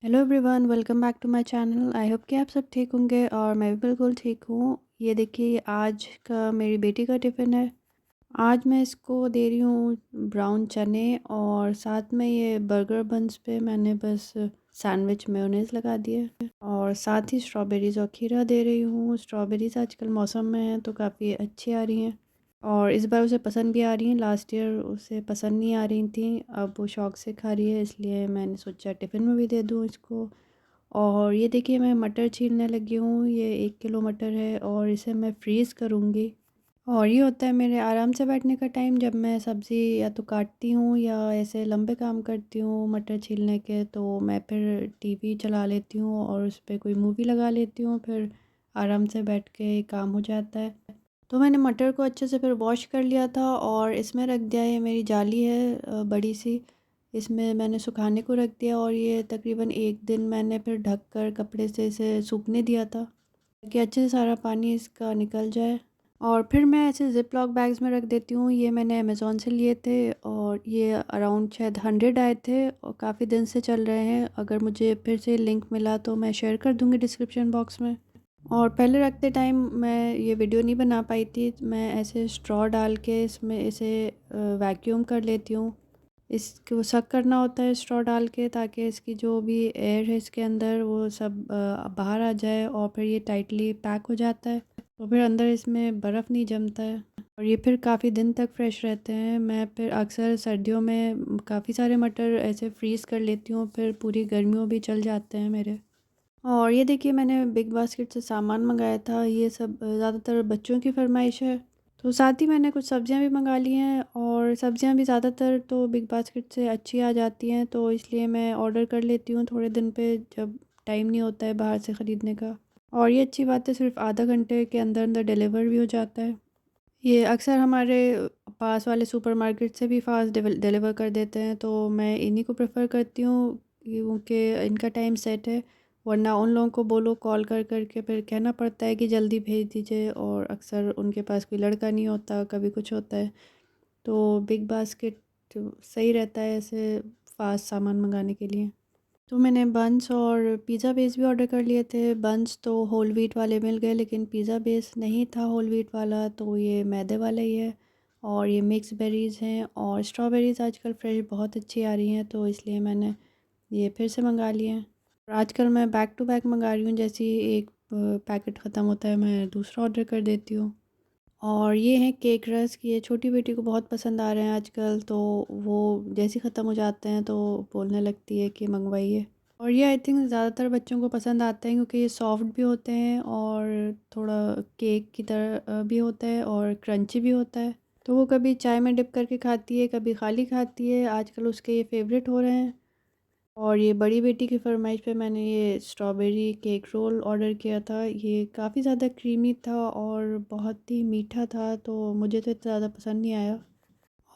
Hello everyone, welcome back to my channel. I hope कि आप सब ठीक होंगे और मैं भी बिल्कुल ठीक हूँ। ये देखिए, आज का मेरी बेटी का टिफ़िन है। आज मैं इसको दे रही हूँ ब्राउन चने और साथ में ये बर्गर बन्स पे मैंने बस सैंडविच मेयोनेज़ लगा दिया और साथ ही स्ट्रॉबेरीज़ और खीरा दे रही हूँ। स्ट्रॉबेरीज़ आजकल मौसम में हैं तो काफ़ी अच्छी आ रही हैं और इस बार उसे पसंद भी आ रही हैं। लास्ट ईयर उसे पसंद नहीं आ रही थी, अब वो शौक़ से खा रही है, इसलिए मैंने सोचा टिफ़िन में भी दे दूँ इसको। और ये देखिए, मैं मटर छीलने लगी हूँ। ये 1 किलो मटर है और इसे मैं फ्रीज़ करूँगी। और ये होता है मेरे आराम से बैठने का टाइम, जब मैं सब्ज़ी या तो काटती हूँ या ऐसे लंबे काम करती हूँ मटर छीलने के, तो मैं फिर टीवी चला लेती हूँ और उस पे कोई मूवी लगा लेती हूँ, फिर आराम से बैठ के काम हो जाता है। तो मैंने मटर को अच्छे से फिर वॉश कर लिया था और इसमें रख दिया। ये मेरी जाली है बड़ी सी, इसमें मैंने सुखाने को रख दिया और ये तकरीबन 1 दिन मैंने फिर ढक कर कपड़े से इसे सूखने दिया था ताकि अच्छे से सारा पानी इसका निकल जाए। और फिर मैं ऐसे ज़िप लॉक बैग्स में रख देती हूँ। ये मैंने अमेज़ॉन से लिए थे और ये अराउंड शायद 100 आए थे और काफ़ी दिन से चल रहे हैं। अगर मुझे फिर से लिंक मिला तो मैं शेयर कर दूँगी डिस्क्रिप्शन बॉक्स में। और पहले रखते टाइम मैं ये वीडियो नहीं बना पाई थी, मैं ऐसे स्ट्रॉ डाल के इसमें इसे वैक्यूम कर लेती हूँ। इसको सक करना होता है स्ट्रॉ डाल के, ताकि इसकी जो भी एयर है इसके अंदर वो सब बाहर आ जाए और फिर ये टाइटली पैक हो जाता है, तो फिर अंदर इसमें बर्फ़ नहीं जमता है और ये फिर काफ़ी दिन तक फ्रेश रहते हैं। मैं फिर अक्सर सर्दियों में काफ़ी सारे मटर ऐसे फ्रीज़ कर लेती हूँ, फिर पूरी गर्मियों भी चल जाते हैं मेरे। और ये देखिए, मैंने बिग बास्केट से सामान मंगाया था। ये सब ज़्यादातर बच्चों की फ़रमाइश है, तो साथ ही मैंने कुछ सब्जियां भी मंगा ली हैं और सब्जियां भी ज़्यादातर तो बिग बास्केट से अच्छी आ जाती हैं, तो इसलिए मैं ऑर्डर कर लेती हूँ थोड़े दिन पे, जब टाइम नहीं होता है बाहर से ख़रीदने का। और ये अच्छी बात है, सिर्फ आधा घंटे के अंदर अंदर डिलीवर भी हो जाता है। ये अक्सर हमारे पास वाले सुपरमार्केट से भी फ़ास्ट डिलीवर कर देते हैं, तो मैं इन्हीं को प्रेफ़र करती हूँ क्योंकि इनका टाइम सेट है। वरना उन लोगों को बोलो कॉल कर कर के, फिर कहना पड़ता है कि जल्दी भेज दीजिए और अक्सर उनके पास कोई लड़का नहीं होता, कभी कुछ होता है। तो बिग बास्केट सही रहता है ऐसे फ़ास्ट सामान मंगाने के लिए। तो मैंने बन्स और पिज़्ज़ा बेस भी ऑर्डर कर लिए थे। बन्स तो होल व्हीट वाले मिल गए, लेकिन पिज़्ज़ा बेस नहीं था होल व्हीट वाला, तो ये मैदे वाला ही है। और ये मिक्स बेरीज़ हैं और स्ट्रॉबेरीज़ आजकल फ्रेश बहुत अच्छी आ रही हैं, तो इसलिए मैंने ये फिर से मंगा लिए हैं। और आजकल मैं बैक टू बैक मंगा रही हूँ, जैसे ही एक पैकेट ख़त्म होता है मैं दूसरा ऑर्डर कर देती हूँ। और ये हैं केक रस्क, ये छोटी बेटी को बहुत पसंद आ रहे हैं आजकल, तो वो जैसे ही ख़त्म हो जाते हैं तो बोलने लगती है कि मंगवाइए। और ये आई थिंक ज़्यादातर बच्चों को पसंद आते हैं क्योंकि ये सॉफ्ट भी होते हैं और थोड़ा केक की तरह भी होता है और क्रंची भी होता है। तो वो कभी चाय में डिप करके खाती है, कभी खाली खाती है। आजकल उसके ये फेवरेट हो रहे हैं। और ये बड़ी बेटी की फ़रमाइश पे मैंने ये स्ट्रॉबेरी केक रोल ऑर्डर किया था। ये काफ़ी ज़्यादा क्रीमी था और बहुत ही मीठा था, तो मुझे तो इतना ज़्यादा पसंद नहीं आया।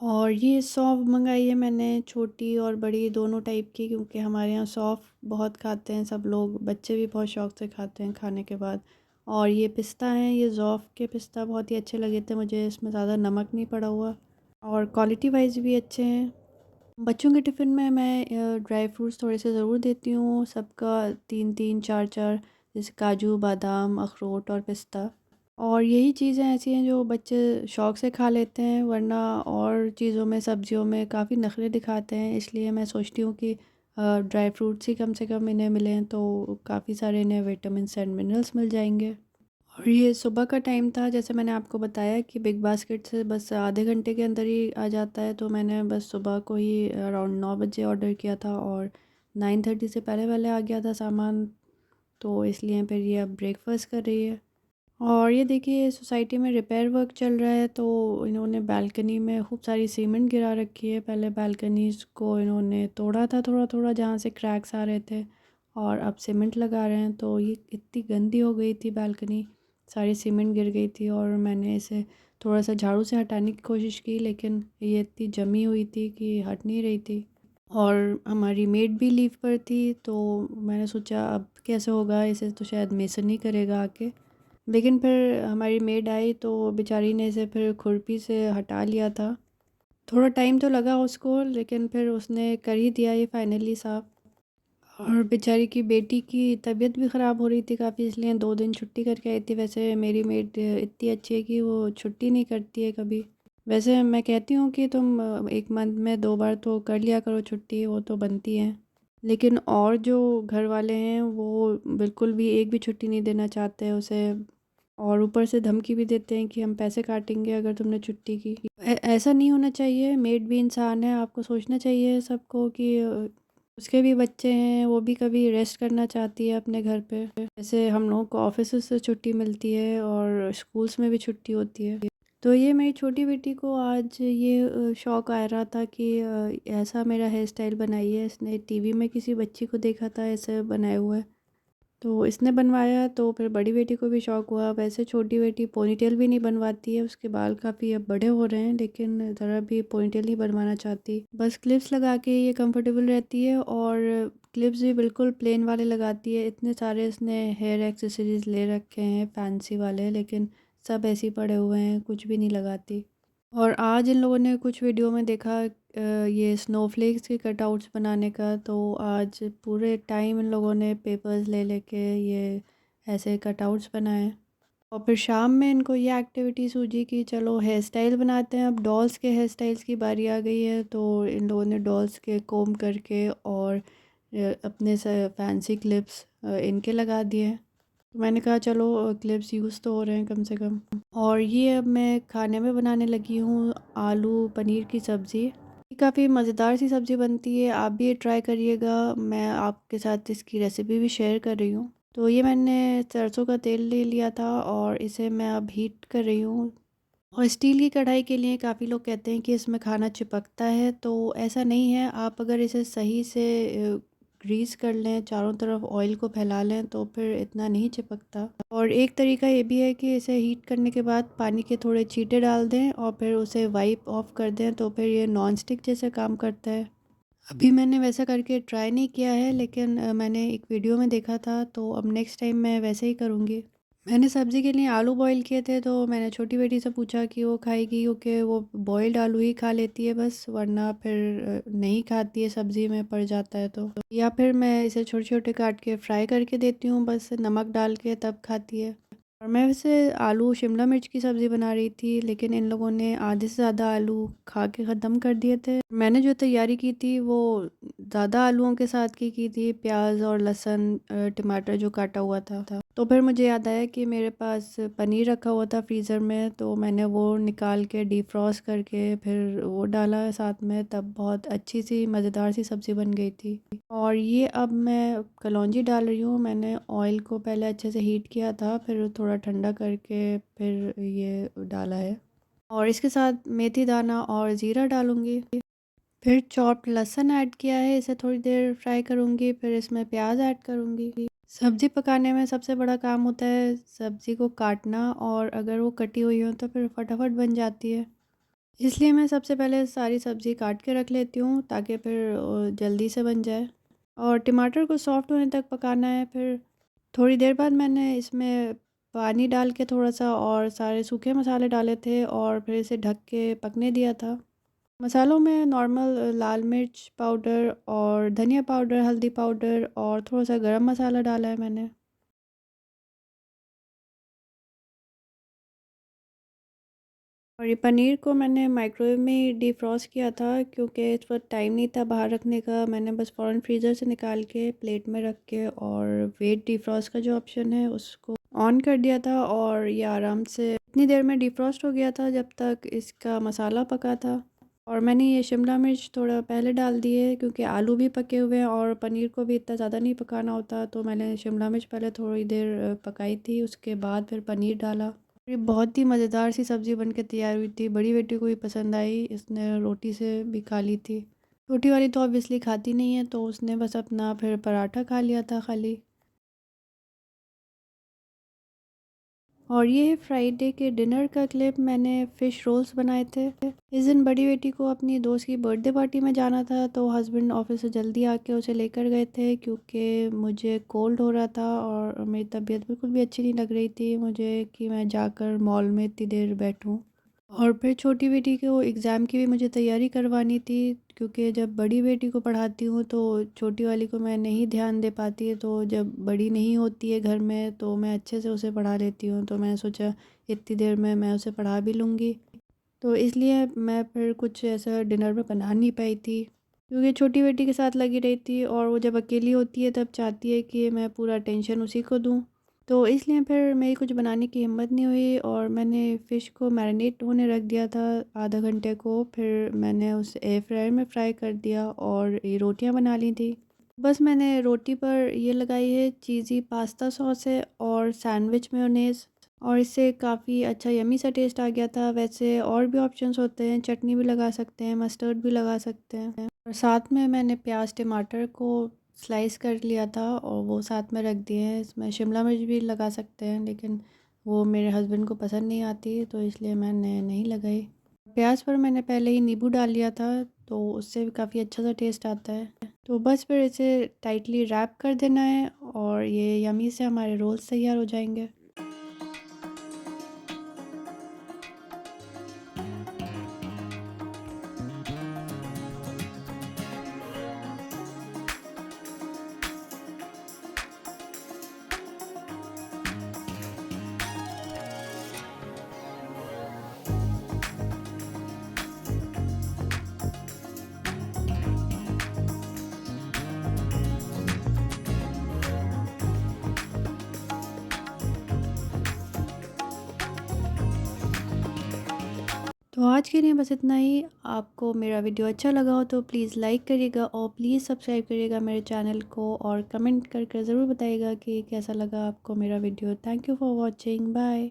और ये सौंफ मंगाई है मैंने, छोटी और बड़ी दोनों टाइप की, क्योंकि हमारे यहाँ सौंफ बहुत खाते हैं सब लोग, बच्चे भी बहुत शौक़ से खाते हैं खाने के बाद। और ये पिस्ता हैं, ये ज़ौफ़ के पिस्ता बहुत ही अच्छे लगे थे मुझे, इसमें ज़्यादा नमक नहीं पड़ा हुआ और क्वालिटी वाइज भी अच्छे हैं। बच्चों के टिफ़िन में मैं ड्राई फ्रूट्स थोड़े से ज़रूर देती हूँ, सबका 3-3 4-4, जैसे काजू, बादाम, अखरोट और पिस्ता। और यही चीज़ें ऐसी हैं जो बच्चे शौक़ से खा लेते हैं, वरना और चीज़ों में, सब्जियों में काफ़ी नखरे दिखाते हैं। इसलिए मैं सोचती हूँ कि ड्राई फ्रूट्स ही कम से कम इन्हें मिलें, तो काफ़ी सारे इन्हें विटामिन्स एंड मिनरल्स मिल जाएंगे। और ये सुबह का टाइम था, जैसे मैंने आपको बताया कि बिग बास्केट से बस आधे घंटे के अंदर ही आ जाता है, तो मैंने बस सुबह को ही अराउंड 9 बजे ऑर्डर किया था और 9:30 से पहले पहले आ गया था सामान, तो इसलिए फिर ये अब ब्रेकफास्ट कर रही है। और ये देखिए, सोसाइटी में रिपेयर वर्क चल रहा है, तो इन्होंने बालकनी में खूब सारी सीमेंट गिरा रखी है। पहले बालकनीज़ को इन्होंने तोड़ा था थोड़ा थोड़ा, जहाँ से क्रैक्स आ रहे थे, और अब सीमेंट लगा रहे हैं। तो ये इतनी गंदी हो गई थी बालकनी, सारी सीमेंट गिर गई थी और मैंने इसे थोड़ा सा झाड़ू से हटाने की कोशिश की, लेकिन ये इतनी जमी हुई थी कि हट नहीं रही थी। और हमारी मेड भी लीव पर थी, तो मैंने सोचा अब कैसे होगा, इसे तो शायद मेसन ही करेगा आके। लेकिन फिर हमारी मेड आई तो बेचारी ने इसे फिर खुरपी से हटा लिया था। थोड़ा टाइम तो लगा उसको, लेकिन फिर उसने कर ही दिया ये फाइनली साफ़। और बेचारी की बेटी की तबीयत भी ख़राब हो रही थी काफ़ी, इसलिए 2 दिन छुट्टी करके आई थी। वैसे मेरी मेड इतनी अच्छी है कि वो छुट्टी नहीं करती है कभी। वैसे मैं कहती हूँ कि तुम 1 मंथ में 2 बार तो कर लिया करो छुट्टी, वो तो बनती है। लेकिन और जो घर वाले हैं वो बिल्कुल भी एक भी छुट्टी नहीं देना चाहते हैं उसे, और ऊपर से धमकी भी देते हैं कि हम पैसे काटेंगे अगर तुमने छुट्टी की। ऐसा नहीं होना चाहिए, मेड भी इंसान है, आपको सोचना चाहिए सबको कि उसके भी बच्चे हैं, वो भी कभी रेस्ट करना चाहती है अपने घर पे। जैसे हम लोगों को ऑफिस से छुट्टी मिलती है और स्कूल्स में भी छुट्टी होती है। तो ये मेरी छोटी बेटी को आज ये शौक़ आ रहा था कि ऐसा मेरा हेयर स्टाइल बनाइए। इसने टीवी में किसी बच्ची को देखा था ऐसे बनाए हुए, तो इसने बनवाया, तो फिर बड़ी बेटी को भी शौक़ हुआ। वैसे छोटी बेटी पोनीटेल भी नहीं बनवाती है, उसके बाल काफ़ी अब बड़े हो रहे हैं, लेकिन ज़रा भी पोनीटेल नहीं बनवाना चाहती। बस क्लिप्स लगा के ये कंफर्टेबल रहती है, और क्लिप्स भी बिल्कुल प्लेन वाले लगाती है। इतने सारे इसने हेयर एक्सेसरीज़ ले रखे हैं फैंसी वाले, लेकिन सब ऐसे ही पड़े हुए हैं, कुछ भी नहीं लगाती। और आज इन लोगों ने कुछ वीडियो में देखा ये स्नोफ्लेक्स के कटआउट्स बनाने का, तो आज पूरे टाइम इन लोगों ने पेपर्स ले लेके ये ऐसे कटआउट्स बनाए। और फिर शाम में इनको ये एक्टिविटी सूझी कि चलो हेयर स्टाइल बनाते हैं। अब डॉल्स के हेयर स्टाइल्स की बारी आ गई है, तो इन लोगों ने डॉल्स के कोम करके और अपने से फैंसी क्लिप्स इनके लगा दिए। तो मैंने कहा चलो क्लिप्स यूज़ तो हो रहे हैं कम से कम। और ये अब मैं खाने में बनाने लगी हूँ आलू पनीर की सब्ज़ी। ये काफ़ी मज़ेदार सी सब्ज़ी बनती है, आप भी ये ट्राई करिएगा। मैं आपके साथ इसकी रेसिपी भी शेयर कर रही हूँ। तो ये मैंने सरसों का तेल ले लिया था और इसे मैं अब हीट कर रही हूँ। और स्टील की कढ़ाई के लिए काफ़ी लोग कहते हैं कि इसमें खाना चिपकता है, तो ऐसा नहीं है। आप अगर इसे सही से ग्रीस कर लें, चारों तरफ ऑयल को फैला लें, तो फिर इतना नहीं चिपकता। और एक तरीका ये भी है कि इसे हीट करने के बाद पानी के थोड़े छींटे डाल दें और फिर उसे वाइप ऑफ कर दें, तो फिर ये नॉन स्टिक जैसे काम करता है। अभी मैंने वैसा करके ट्राई नहीं किया है, लेकिन मैंने एक वीडियो में देखा था, तो अब नेक्स्ट टाइम मैं वैसे ही करूँगी। मैंने सब्ज़ी के लिए आलू बॉईल किए थे, तो मैंने छोटी बेटी से पूछा कि वो खाएगी, क्योंकि वो बॉइल्ड आलू ही खा लेती है बस, वरना फिर नहीं खाती है, सब्ज़ी में पड़ जाता है तो। या फिर मैं इसे छोटे-छोटे काट के फ्राई करके देती हूँ बस नमक डाल के, तब खाती है। और मैं वैसे आलू शिमला मिर्च की सब्ज़ी बना रही थी, लेकिन इन लोगों ने आधे से ज़्यादा आलू खा के ख़त्म कर दिए थे। मैंने जो तैयारी की थी वो ज़्यादा आलूओं के साथ की थी, प्याज और लहसुन टमाटर जो काटा हुआ था। तो फिर मुझे याद आया कि मेरे पास पनीर रखा हुआ था फ्रीज़र में, तो मैंने वो निकाल के डीफ्रॉस्ट करके फिर वो डाला साथ में, तब बहुत अच्छी सी मज़ेदार सी सब्ज़ी बन गई थी। और ये अब मैं कलौंजी डाल रही हूँ। मैंने ऑयल को पहले अच्छे से हीट किया था, फिर थोड़ा ठंडा करके फिर ये डाला है। और इसके साथ मेथी दाना और ज़ीरा डालूँगी। फिर चॉप्ड लहसुन ऐड किया है, इसे थोड़ी देर फ्राई करूँगी, फिर इसमें प्याज ऐड करूँगी। सब्ज़ी पकाने में सबसे बड़ा काम होता है सब्ज़ी को काटना, और अगर वो कटी हुई हो तो फिर फटाफट बन जाती है। इसलिए मैं सबसे पहले सारी सब्ज़ी काट के रख लेती हूँ, ताकि फिर जल्दी से बन जाए। और टमाटर को सॉफ्ट होने तक पकाना है। फिर थोड़ी देर बाद मैंने इसमें पानी डाल के थोड़ा-सा और सारे सूखे मसाले डाले थे, और फिर इसे ढक के पकने दिया था। मसालों में नॉर्मल लाल मिर्च पाउडर और धनिया पाउडर, हल्दी पाउडर और थोड़ा-सा गरम मसाला डाला है मैंने। और ये पनीर को मैंने माइक्रोवेव में ही डिफ्रॉस्ट किया था, क्योंकि इस वक्त टाइम नहीं था बाहर रखने का। मैंने बस फ़ौरन फ्रीज़र से निकाल के प्लेट में रख के, और वेट डिफ्रॉस्ट का जो ऑप्शन है उसको ऑन कर दिया था, और ये आराम से इतनी देर में डिफ्रॉस्ट हो गया था जब तक इसका मसाला पका था। और मैंने ये शिमला मिर्च थोड़ा पहले डाल दिए, क्योंकि आलू भी पके हुए हैं और पनीर को भी इतना ज़्यादा नहीं पकाना होता, तो मैंने शिमला मिर्च पहले थोड़ी देर पकाई थी, उसके बाद फिर पनीर डाला। ये बहुत ही मज़ेदार सी सब्ज़ी बन के तैयार हुई थी। बड़ी बेटी को भी पसंद आई, इसने रोटी से भी खा ली थी। छोटी वाली तो ऑब्वियसली खाती नहीं है, तो उसने बस अपना फिर पराठा खा लिया था खाली। और ये फ्राइडे के डिनर का क्लिप, मैंने फ़िश रोल्स बनाए थे। इस दिन बड़ी बेटी को अपनी दोस्त की बर्थडे पार्टी में जाना था, तो हस्बैंड ऑफिस से जल्दी आके उसे लेकर गए थे, क्योंकि मुझे कोल्ड हो रहा था और मेरी तबीयत बिल्कुल भी अच्छी नहीं लग रही थी मुझे कि मैं जाकर मॉल में इतनी देर बैठूं। और फिर छोटी बेटी को एग्ज़ाम की भी मुझे तैयारी करवानी थी, क्योंकि जब बड़ी बेटी को पढ़ाती हूँ तो छोटी वाली को मैं नहीं ध्यान दे पाती है, तो जब बड़ी नहीं होती है घर में तो मैं अच्छे से उसे पढ़ा लेती हूँ। तो मैंने सोचा इतनी देर में मैं उसे पढ़ा भी लूँगी। तो इसलिए मैं फिर कुछ ऐसा डिनर में बना नहीं पाई थी, क्योंकि छोटी बेटी के साथ लगी रहती और वो जब अकेली होती है तब चाहती है कि मैं पूरा टेंशन उसी को दूँ। तो इसलिए फिर मेरी कुछ बनाने की हिम्मत नहीं हुई और मैंने फ़िश को मैरिनेट होने रख दिया था आधा घंटे को। फिर मैंने उसे एयर फ्रायर में फ्राई कर दिया और ये रोटियां बना ली थी। बस मैंने रोटी पर ये लगाई है चीज़ी पास्ता सॉस है और सैंडविच मेयोनेज़, और इससे काफ़ी अच्छा यमी सा टेस्ट आ गया था। वैसे और भी ऑप्शंस होते हैं, चटनी भी लगा सकते हैं, मस्टर्ड भी लगा सकते हैं, और साथ में मैंने प्याज टमाटर को स्लाइस कर लिया था और वो साथ में रख दिए हैं। इसमें शिमला मिर्च भी लगा सकते हैं, लेकिन वो मेरे हस्बैंड को पसंद नहीं आती तो इसलिए मैंने नहीं लगाई। प्याज पर मैंने पहले ही नींबू डाल लिया था, तो उससे भी काफ़ी अच्छा सा टेस्ट आता है। तो बस फिर इसे टाइटली रैप कर देना है और ये यमी से हमारे रोल्स तैयार हो जाएंगे। तो आज के लिए बस इतना ही। आपको मेरा वीडियो अच्छा लगा हो तो प्लीज़ लाइक करिएगा और प्लीज़ सब्सक्राइब करिएगा मेरे चैनल को, और कमेंट कर ज़रूर बताइएगा कि कैसा लगा आपको मेरा video. Thank you for watching. Bye.